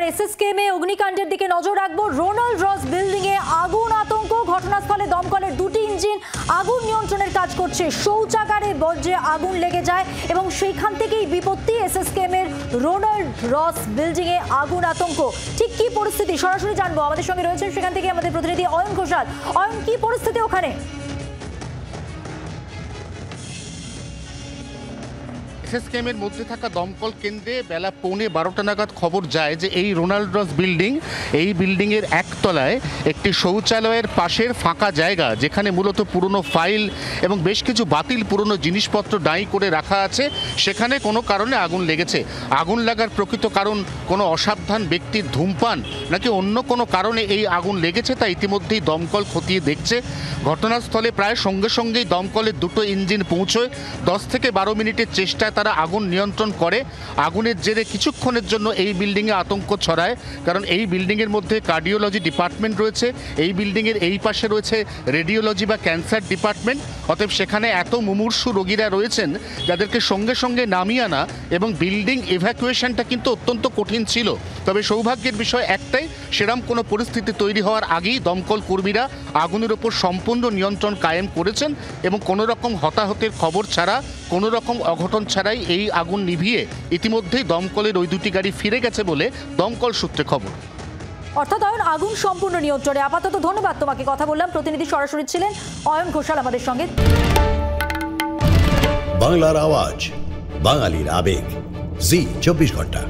SSKM এ অগ্নিকাণ্ডের দিকে নজর রাখবো। রোনাল্ড রস বিল্ডিং এ আগুন আতঙ্ক। ঘটনাস্থলে দমকলের দুটি ইঞ্জিন আগুন নিয়ন্ত্রণের কাজ করছে। শৌচাগারে বর্জ্যে আগুন লেগে যায় এবং সেইখান থেকেই বিপত্তি। এসএসকেএম এর রোনাল্ড রস বিল্ডিং এ আগুন আতঙ্ক। ঠিক কি পরিস্থিতি সরাসরি জানবো। আমাদের সঙ্গে রয়েছেন সেখান থেকে আমাদের প্রতিনিধি অয়ন ঘোষাল। অয়ন, কি পরিস্থিতি ওখানে? এসএসকেএম এর মধ্যে থাকা দমকল কেন্দ্রে বেলা 11:15 নাগাদ খবর যায় যে এই রোনাল্ড রস বিল্ডিং, এই বিল্ডিংয়ের একতলায় একটি শৌচালয়ের পাশের ফাঁকা জায়গা, যেখানে মূলত পুরনো ফাইল এবং বেশ কিছু বাতিল পুরনো জিনিসপত্র ডাই করে রাখা আছে, সেখানে কোনো কারণে আগুন লেগেছে। আগুন লাগার প্রকৃত কারণ কোনো অসাবধান ব্যক্তির ধূমপান নাকি অন্য কোনো কারণে এই আগুন লেগেছে তা ইতিমধ্যেই দমকল খতিয়ে দেখছে। ঘটনাস্থলে প্রায় সঙ্গে সঙ্গেই দমকলের দুটো ইঞ্জিন পৌঁছয়। 10 থেকে 12 মিনিটের চেষ্টায় তারা আগুন নিয়ন্ত্রণ করে। আগুনের জেরে কিছুক্ষণের জন্য এই বিল্ডিংয়ে আতঙ্ক ছড়ায়, কারণ এই বিল্ডিংয়ের মধ্যে কার্ডিওলজি ডিপার্টমেন্ট রয়েছে, এই বিল্ডিংয়ের এই পাশে রয়েছে রেডিওলজি বা ক্যান্সার ডিপার্টমেন্ট। অতএব সেখানে এত মুমূর্ষু রোগীরা রয়েছেন যাদেরকে সঙ্গে সঙ্গে নামিয়ে আনা এবং বিল্ডিং ইভ্যাকুয়েশনটা কিন্তু অত্যন্ত কঠিন ছিল। তবে সৌভাগ্যের বিষয় একটাই, সেরকম কোনো পরিস্থিতি তৈরি হওয়ার আগেই দমকল কর্মীরা আগুনের ওপর সম্পূর্ণ নিয়ন্ত্রণ কায়েম করেছেন এবং কোনো রকম হতাহতের খবর ছাড়া, কোনো রকম অঘটন ছাড়াই এই আগুন নিভিয়ে ইতিমধ্যেই দমকলের ওই দুটি গাড়ি ফিরে গেছে বলে দমকল সূত্রে খবর। অর্থাৎ অয়ন, আগুন সম্পূর্ণ নিয়ন্ত্রণে আপাতত। ধন্যবাদ তোমাকে। কথা বললাম, প্রতিনিধি সরাসরি ছিলেন অয়ন ঘোষাল আমাদের সঙ্গে। বাংলার আওয়াজ, বাঙালির আবেগ, জি 24 ঘন্টা।